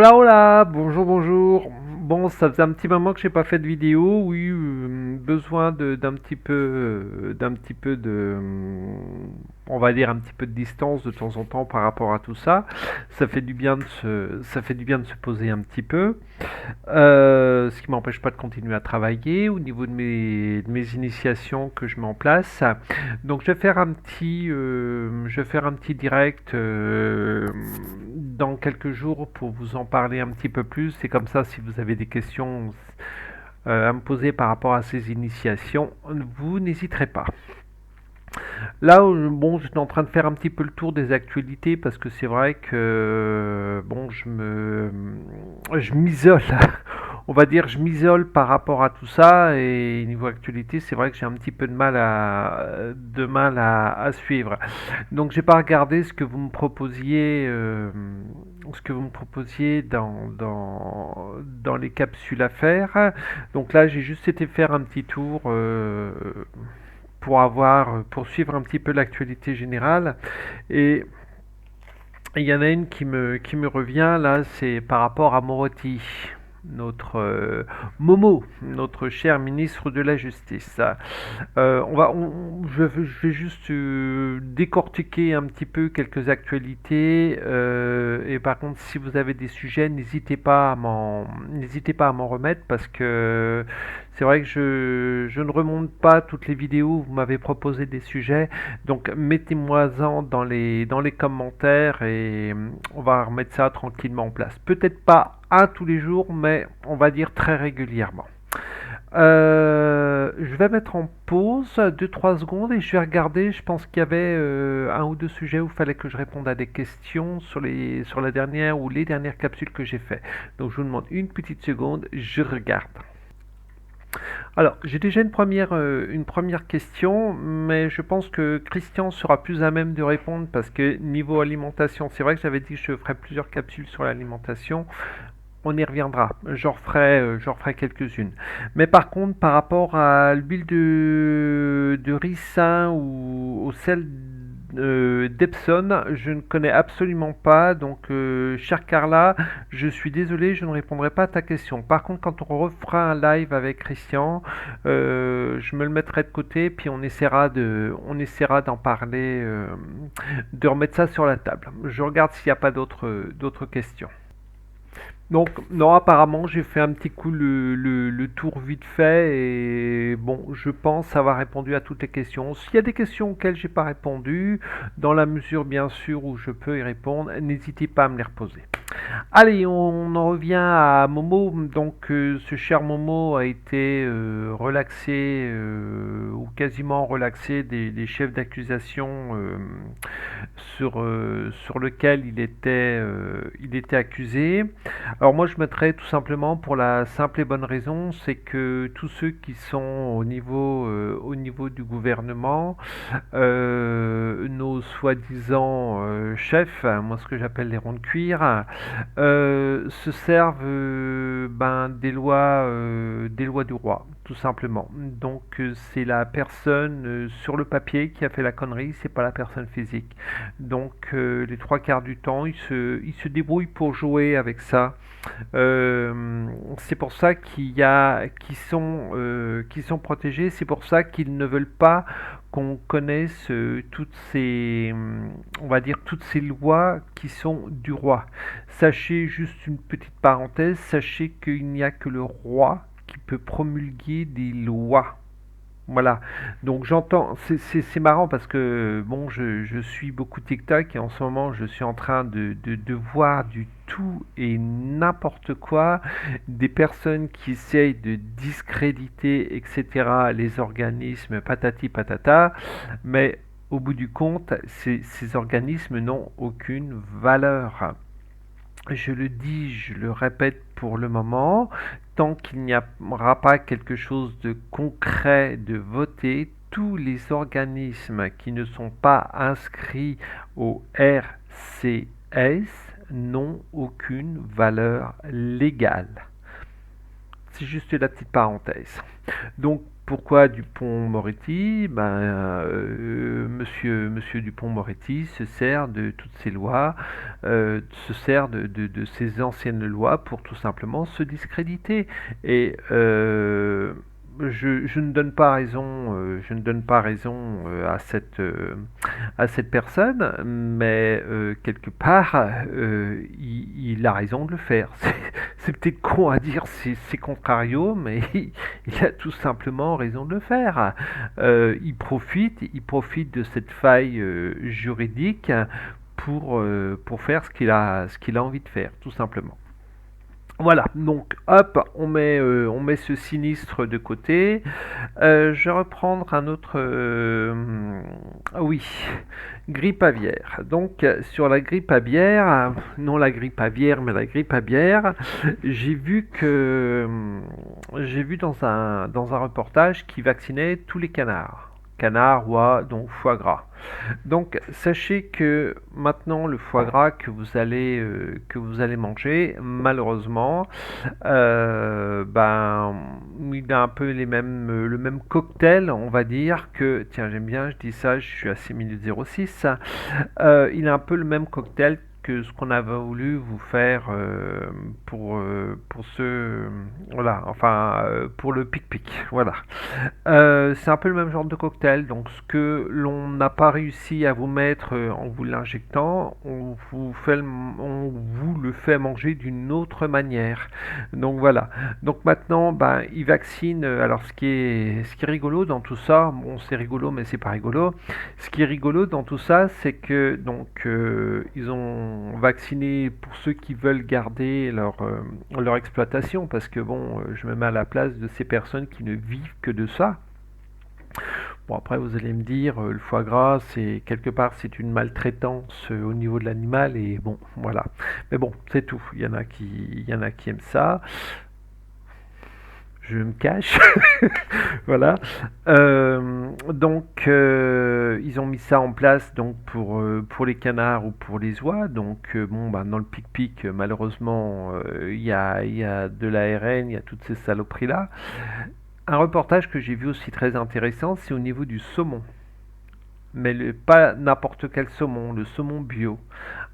Hola hola, bonjour bonjour. Bon, ça faisait un petit moment que j'ai pas fait de vidéo. Oui, besoin d'un petit peu de, on va dire un petit peu de distance de temps en temps par rapport à tout ça. Ça fait du bien de se poser un petit peu. Ce qui m'empêche pas de continuer à travailler au niveau de mes initiations que je mets en place. Donc je vais faire un petit direct dans quelques jours pour vous en parler un petit peu plus. C'est comme ça, si vous avez des questions à me poser par rapport à ces initiations, vous n'hésiterez pas. Là, bon, j'étais en train de faire un petit peu le tour des actualités parce que c'est vrai que bon, je m'isole. On va dire, je m'isole par rapport à tout ça et niveau actualité, c'est vrai que j'ai un petit peu de mal à suivre. Donc, j'ai pas regardé ce que vous me proposiez dans les capsules à faire. Donc là, j'ai juste été faire un petit tour. Pour suivre un petit peu l'actualité générale. Et il y en a une qui me revient là, c'est par rapport à Morotti, notre Momo, notre cher ministre de la Justice. Je vais juste décortiquer un petit peu quelques actualités. Et par contre, si vous avez des sujets, n'hésitez pas à m'en remettre parce que c'est vrai que je ne remonte pas toutes les vidéos où vous m'avez proposé des sujets. Donc mettez-moi-en dans les commentaires et on va remettre ça tranquillement en place. Peut-être pas un tous les jours, mais on va dire très régulièrement. Je vais mettre en pause 2-3 secondes et je vais regarder. Je pense qu'il y avait un ou deux sujets où il fallait que je réponde à des questions sur la dernière ou les dernières capsules que j'ai fait. Donc je vous demande une petite seconde, je regarde. Alors, j'ai déjà une première question, mais je pense que Christian sera plus à même de répondre parce que niveau alimentation, c'est vrai que j'avais dit que je ferais plusieurs capsules sur l'alimentation. On y reviendra. J'en ferai quelques-unes. Mais par contre, par rapport à l'huile de ricin ou au sel d'Epsom, je ne connais absolument pas. Donc, chère Carla, je suis désolé, je ne répondrai pas à ta question. Par contre, quand on refera un live avec Christian, je me le mettrai de côté, puis on essaiera d'en parler, de remettre ça sur la table. Je regarde s'il n'y a pas d'autres questions. Donc, non, apparemment, j'ai fait un petit coup le tour vite fait et bon, je pense avoir répondu à toutes les questions. S'il y a des questions auxquelles j'ai pas répondu, dans la mesure bien sûr où je peux y répondre, n'hésitez pas à me les reposer. Allez, on en revient à Momo. Donc, ce cher Momo a été relaxé ou quasiment relaxé des chefs d'accusation sur lequel il était accusé. Alors moi je mettrais tout simplement pour la simple et bonne raison, c'est que tous ceux qui sont au niveau du gouvernement, nos soi-disant chefs, moi ce que j'appelle les ronds de cuir, se servent des lois du roi, tout simplement. Donc c'est la personne sur le papier qui a fait la connerie, c'est pas la personne physique. Donc les trois quarts du temps, ils se débrouillent pour jouer avec ça. C'est pour ça qu'ils sont protégés. C'est pour ça qu'ils ne veulent pas qu'on connaisse on va dire toutes ces lois qui sont du roi. Sachez juste une petite parenthèse, sachez qu'il n'y a que le roi qui peut promulguer des lois. Voilà, donc j'entends, c'est marrant parce que bon, je suis beaucoup TikTok et en ce moment je suis en train de voir du tout et n'importe quoi, des personnes qui essayent de discréditer, etc., les organismes patati patata, mais au bout du compte, ces organismes n'ont aucune valeur. Je le dis, je le répète pour le moment, tant qu'il n'y aura pas quelque chose de concret de voté, tous les organismes qui ne sont pas inscrits au RCS n'ont aucune valeur légale. c'est juste la petite parenthèse. Donc, pourquoi Dupond-Moretti? Monsieur Dupond-Moretti se sert de toutes ces lois, se sert de ces anciennes lois pour tout simplement se discréditer. Et je ne donne pas raison, à cette personne, mais quelque part, il a raison de le faire. C'est peut-être con à dire, c'est contrario, mais il a tout simplement raison de le faire. Il profite de cette faille juridique pour faire ce qu'il a envie de faire, tout simplement. Voilà, donc hop, on met ce sinistre de côté. Je vais reprendre un autre. Oui, grippe aviaire. Donc, sur la grippe aviaire, non la grippe aviaire, mais la grippe aviaire, j'ai vu dans un reportage qui vaccinait tous les canards. Canards, oies, donc foie gras. Donc, sachez que maintenant, le foie gras que vous allez manger, malheureusement, il a un peu le même cocktail, on va dire, que, tiens, j'aime bien, je dis ça, je suis à 6 minutes 06, il a un peu le même cocktail que ce qu'on avait voulu vous faire pour voilà, enfin, pour le pic-pic, voilà. C'est un peu le même genre de cocktail, donc ce que l'on n'a pas réussi à vous mettre en vous l'injectant, on vous le fait manger d'une autre manière. Donc voilà. Donc maintenant, ben, ils vaccinent. Alors ce qui est rigolo dans tout ça, bon c'est rigolo mais c'est pas rigolo. Ce qui est rigolo dans tout ça, c'est que donc ils ont vacciné pour ceux qui veulent garder leur exploitation, parce que bon, je me mets à la place de ces personnes qui ne vivent que de ça. Bon, après, vous allez me dire, le foie gras, c'est quelque part, c'est une maltraitance au niveau de l'animal, et bon, voilà. Mais bon, c'est tout. Il y en a qui aiment ça. Je me cache. Voilà. Ils ont mis ça en place donc pour les canards ou pour les oies. Donc, bon, bah, dans le pic-pic, malheureusement, il y a de l'ARN, il y a toutes ces saloperies-là. Un reportage que j'ai vu aussi très intéressant, c'est au niveau du saumon. Mais pas n'importe quel saumon, le saumon bio.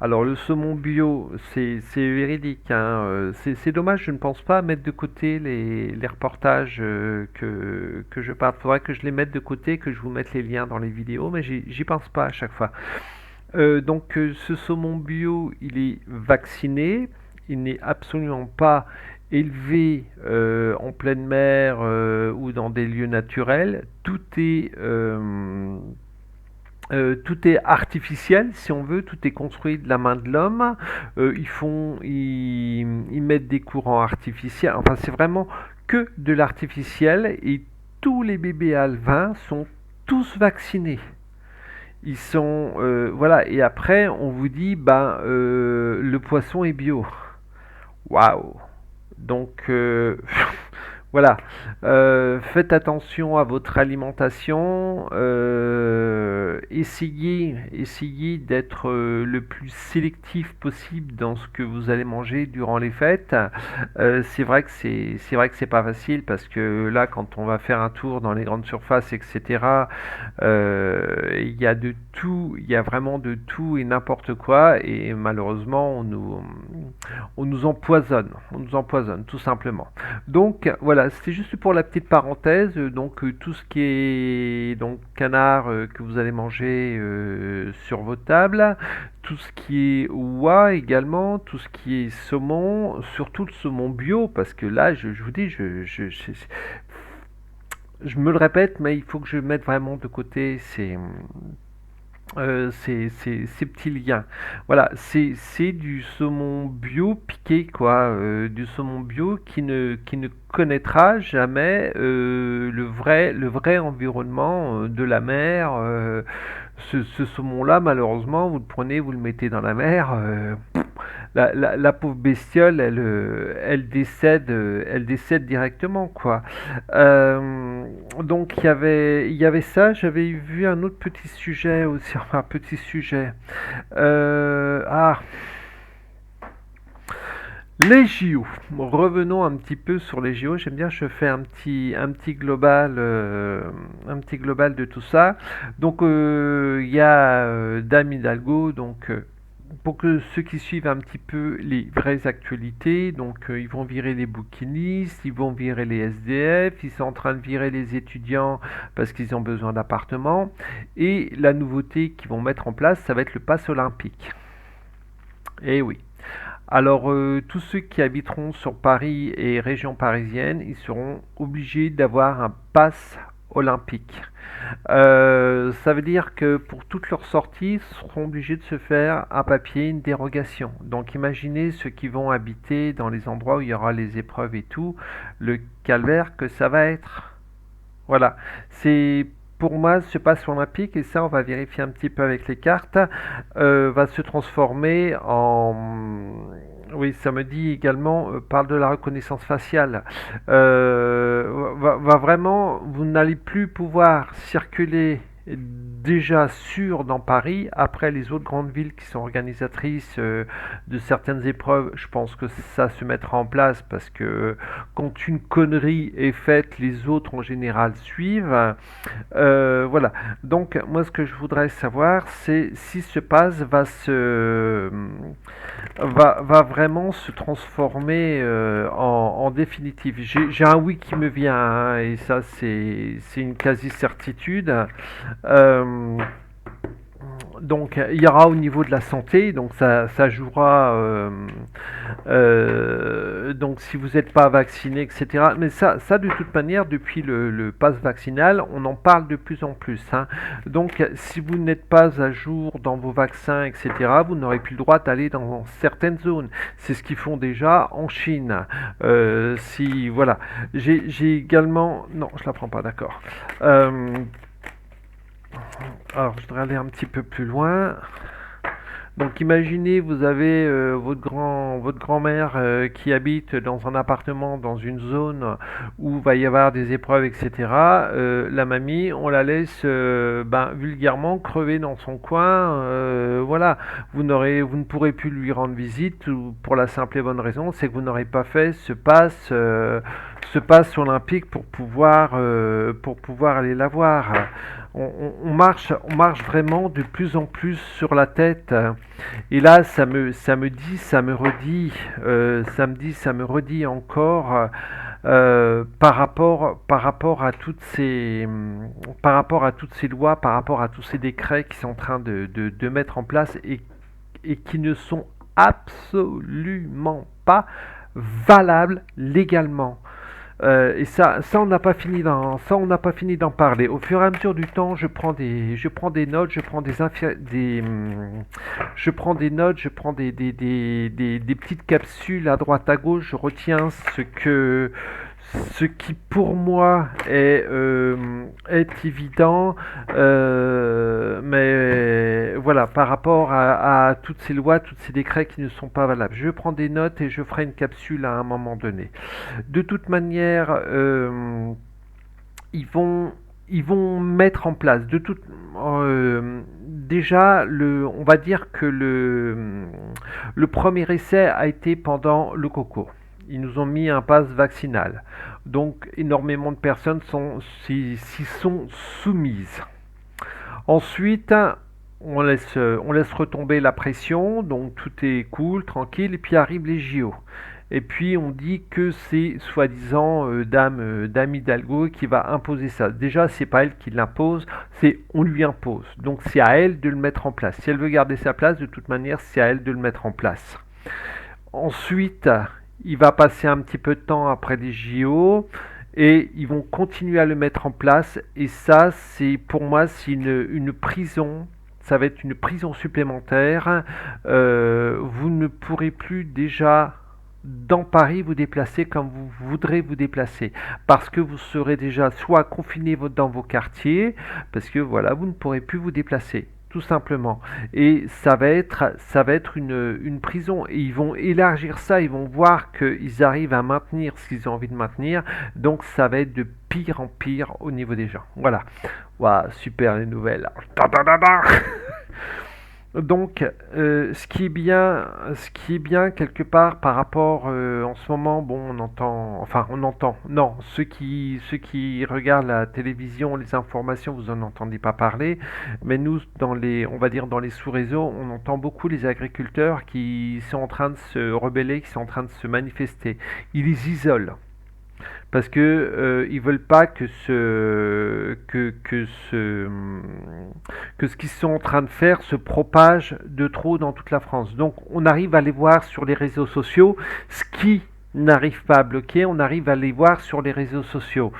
Alors le saumon bio, c'est véridique, hein, c'est dommage, je ne pense pas mettre de côté les reportages que je parle. Faudrait que je les mette de côté, que je vous mette les liens dans les vidéos, mais j'y pense pas à chaque fois. Ce saumon bio, il est vacciné, il n'est absolument pas élevé en pleine mer ou dans des lieux naturels. Tout est artificiel, si on veut, tout est construit de la main de l'homme. Ils mettent des courants artificiels. Enfin, c'est vraiment que de l'artificiel, et tous les bébés alevins sont tous vaccinés. Ils sont voilà, et après on vous dit le poisson est bio. Waouh. Donc voilà, faites attention à votre alimentation, essayez d'être le plus sélectif possible dans ce que vous allez manger durant les fêtes. C'est vrai que c'est pas facile, parce que là, quand on va faire un tour dans les grandes surfaces, etc., il y a de tout, il y a vraiment de tout et n'importe quoi, et malheureusement, on nous empoisonne tout simplement. Donc voilà, c'était juste pour la petite parenthèse. Donc tout ce qui est donc canard que vous allez manger sur vos tables, tout ce qui est oie également, tout ce qui est saumon, surtout le saumon bio, parce que là, je vous dis, je me le répète, mais il faut que je mette vraiment de côté ces petits liens. Voilà, c'est du saumon bio piqué, quoi, du saumon bio qui ne connaîtra jamais le vrai environnement de la mer. Ce saumon-là, malheureusement, vous le prenez, vous le mettez dans la mer. La pauvre bestiole, elle décède directement, quoi. Donc il y avait ça. J'avais vu un autre petit sujet aussi, enfin un petit sujet. Euh, ah, Les JO. Revenons un petit peu sur les JO. J'aime bien, je fais un petit global de tout ça. Donc, il y a Dame Hidalgo. Donc, pour que ceux qui suivent un petit peu les vraies actualités, donc ils vont virer les bouquinistes, ils vont virer les SDF, ils sont en train de virer les étudiants parce qu'ils ont besoin d'appartements. Et la nouveauté qu'ils vont mettre en place, ça va être le pass olympique. Eh oui. Alors, tous ceux qui habiteront sur Paris et région parisienne, ils seront obligés d'avoir un pass olympique. Ça veut dire que pour toutes leurs sorties, ils seront obligés de se faire un papier, une dérogation. Donc imaginez ceux qui vont habiter dans les endroits où il y aura les épreuves et tout, le calvaire que ça va être. Voilà, c'est pour moi ce pass olympique, et ça on va vérifier un petit peu avec les cartes, va se transformer en... Oui, ça me dit également, parle de la reconnaissance faciale. Va vraiment, vous n'allez plus pouvoir circuler déjà sûr dans Paris. Après, les autres grandes villes qui sont organisatrices de certaines épreuves, je pense que ça se mettra en place parce que quand une connerie est faite, les autres en général suivent. Voilà. Donc, moi, ce que je voudrais savoir, c'est si ce pass va vraiment se transformer en définitive. J'ai un oui qui me vient, hein, et ça, c'est une quasi-certitude. Euh, donc il y aura au niveau de la santé, donc ça jouera. Donc si vous n'êtes pas vacciné, etc. Mais ça de toute manière, depuis le pass vaccinal, on en parle de plus en plus, hein. Donc si vous n'êtes pas à jour dans vos vaccins, etc., vous n'aurez plus le droit d'aller dans certaines zones. C'est ce qu'ils font déjà en Chine. Si voilà, j'ai également. Non, je la prends pas, d'accord. Alors, je voudrais aller un petit peu plus loin. Donc, imaginez, vous avez votre grand-mère qui habite dans un appartement, dans une zone où va y avoir des épreuves, etc. La mamie, on la laisse vulgairement crever dans son coin. Voilà, vous ne pourrez plus lui rendre visite pour la simple et bonne raison, c'est que vous n'aurez pas fait ce pass olympique pour pouvoir aller la voir. On marche vraiment de plus en plus sur la tête. Et là, ça me dit, ça me redit encore par rapport à toutes ces lois, par rapport à tous ces décrets qui sont en train de mettre en place et qui ne sont absolument pas valables légalement. Et ça, on n'a pas fini d'en parler. Au fur et à mesure du temps, je prends des notes, je prends des notes, je prends des petites capsules à droite à gauche. Je retiens ce qui pour moi est évident, mais voilà, par rapport à toutes ces lois, tous ces décrets qui ne sont pas valables. Je prends des notes et je ferai une capsule à un moment donné. De toute manière, ils vont, ils vont mettre en place déjà on va dire que le premier essai a été pendant le coco. Ils nous ont mis un pass vaccinal. Donc énormément de personnes s'y sont soumises. Ensuite, on laisse retomber la pression, donc tout est cool, tranquille, et puis arrivent les JO. Et puis on dit que c'est soi-disant Dame Hidalgo qui va imposer ça. Déjà, c'est pas elle qui l'impose, c'est on lui impose. Donc c'est à elle de le mettre en place. Si elle veut garder sa place, de toute manière, c'est à elle de le mettre en place. Ensuite, il va passer un petit peu de temps après les JO et ils vont continuer à le mettre en place. Et ça, c'est pour moi, c'est une prison. Ça va être une prison supplémentaire. Vous ne pourrez plus déjà dans Paris vous déplacer comme vous voudrez vous déplacer parce que vous serez déjà soit confiné dans vos quartiers parce que voilà, vous ne pourrez plus vous déplacer tout simplement. Et ça va être une prison. Et ils vont élargir ça, ils vont voir qu'ils arrivent à maintenir ce qu'ils ont envie de maintenir. Donc ça va être de pire en pire au niveau des gens. Voilà. Waouh, super les nouvelles. Donc, ce qui est bien quelque part par rapport, en ce moment, bon, on entend, non, ceux qui regardent la télévision, les informations, vous en entendez pas parler, mais nous, on va dire dans les sous-réseaux, on entend beaucoup les agriculteurs qui sont en train de se rebeller, qui sont en train de se manifester. Ils les isolent parce que ils veulent pas que ce qu'ils sont en train de faire se propage de trop dans toute la France. Donc on arrive à les voir sur les réseaux sociaux, ce qui n'arrive pas à bloquer, on arrive à les voir sur les réseaux sociaux.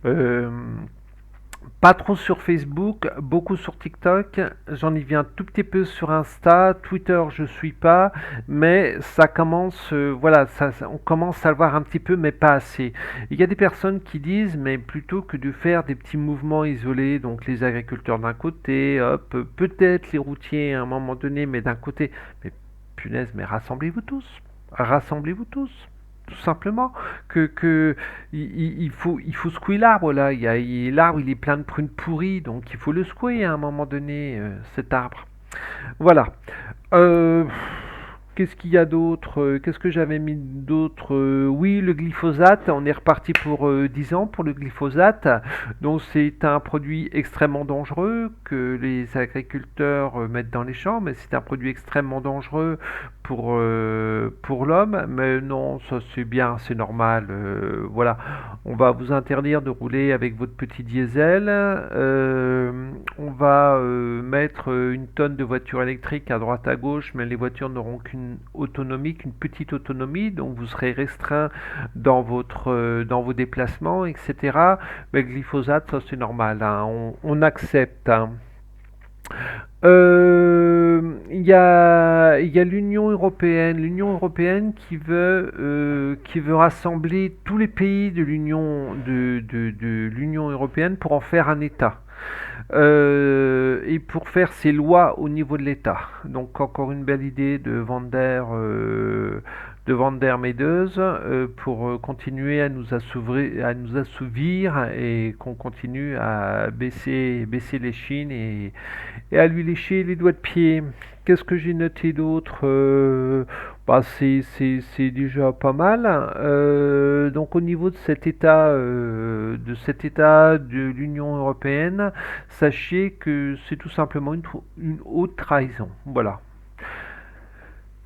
Euh, Pas trop sur Facebook, beaucoup sur TikTok. J'en y viens tout petit peu sur Insta, Twitter je suis pas, mais ça commence, voilà, on commence à le voir un petit peu, mais pas assez. Il y a des personnes qui disent, mais plutôt que de faire des petits mouvements isolés, donc les agriculteurs d'un côté, hop, peut-être les routiers à un moment donné, mais d'un côté, mais punaise, mais rassemblez-vous tous tout simplement que il faut secouer l'arbre là. L'arbre il est plein de prunes pourries, donc il faut le secouer à un moment donné, cet arbre. Voilà. Euh, Qu'est-ce qu'il y a d'autre? Qu'est-ce que j'avais mis d'autre? Oui, le glyphosate. On est reparti pour 10 ans pour le glyphosate. Donc c'est un produit extrêmement dangereux que les agriculteurs mettent dans les champs, mais c'est un produit extrêmement dangereux pour l'homme. Mais non, ça c'est bien, c'est normal. Voilà, on va vous interdire de rouler avec votre petit diesel. On va mettre une tonne de voitures électriques à droite à gauche, mais les voitures n'auront qu'une petite autonomie, donc vous serez restreint dans vos déplacements, etc. Mais le glyphosate, ça c'est normal, hein, on accepte, hein. Il y a l'Union européenne qui veut rassembler tous les pays de de l'Union européenne pour en faire un État. Et pour faire ses lois au niveau de l'État. Donc encore une belle idée de Van der Meedeuse pour continuer à nous assouvir et qu'on continue à baisser les chines et à lui lécher les doigts de pied. Qu'est-ce que j'ai noté d'autre? Bah c'est déjà pas mal. Donc au niveau de cet état de l'Union européenne, sachez que c'est tout simplement une haute trahison. Voilà.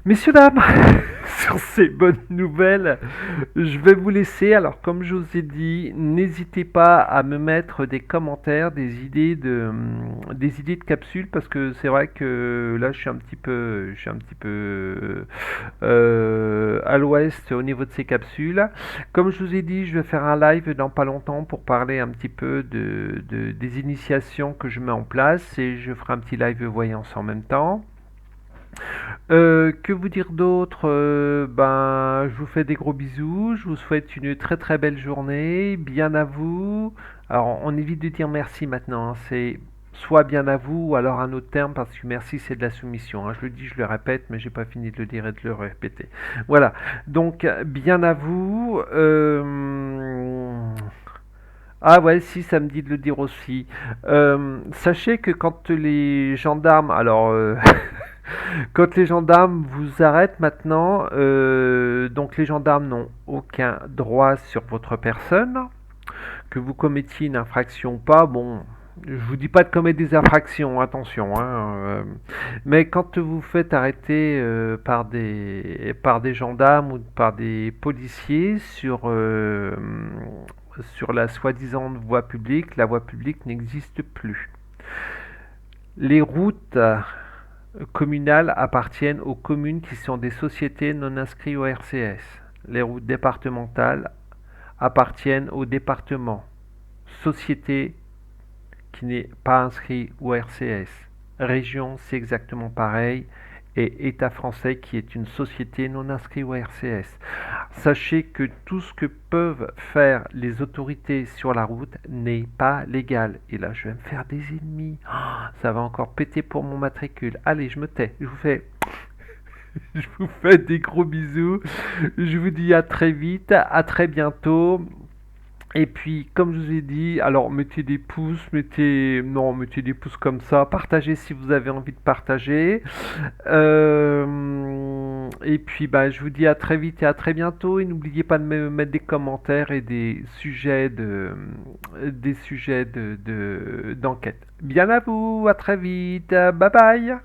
Messieurs, dames, sur ces bonnes nouvelles, je vais vous laisser. Alors, comme je vous ai dit, n'hésitez pas à me mettre des commentaires, des idées de capsules, parce que c'est vrai que là, je suis un petit peu à l'ouest au niveau de ces capsules. Comme je vous ai dit, je vais faire un live dans pas longtemps pour parler un petit peu des initiations que je mets en place et je ferai un petit live voyance en même temps. Que vous dire d'autre? Ben, je vous fais des gros bisous. Je vous souhaite une très très belle journée. Bien à vous. Alors, on évite de dire merci maintenant, hein. C'est soit bien à vous ou alors un autre terme parce que merci c'est de la soumission, hein. Je le dis, je le répète, mais j'ai pas fini de le dire et de le répéter. Voilà. Donc, bien à vous. Ah ouais, si, ça me dit de le dire aussi. Sachez que quand les gendarmes, alors quand les gendarmes vous arrêtent maintenant, donc les gendarmes n'ont aucun droit sur votre personne, que vous commettiez une infraction ou pas, bon, je vous dis pas de commettre des infractions, attention, hein, mais quand vous faites arrêter par des gendarmes ou par des policiers sur la soi-disant voie publique, la voie publique n'existe plus. Les routes communales appartiennent aux communes qui sont des sociétés non inscrites au RCS. Les routes départementales appartiennent au département. Société qui n'est pas inscrite au RCS. Région, c'est exactement pareil. Et État français qui est une société non inscrite au RCS. Sachez que tout ce que peuvent faire les autorités sur la route n'est pas légal. Et là, je vais me faire des ennemis. Oh, ça va encore péter pour mon matricule. Allez, je me tais. Je vous fais des gros bisous. Je vous dis à très vite, à très bientôt. Et puis, comme je vous ai dit, alors mettez des pouces, mettez des pouces comme ça, partagez si vous avez envie de partager. Et puis, bah, je vous dis à très vite et à très bientôt. Et n'oubliez pas de me mettre des commentaires et des sujets d'enquête. Bien à vous, à très vite, bye bye.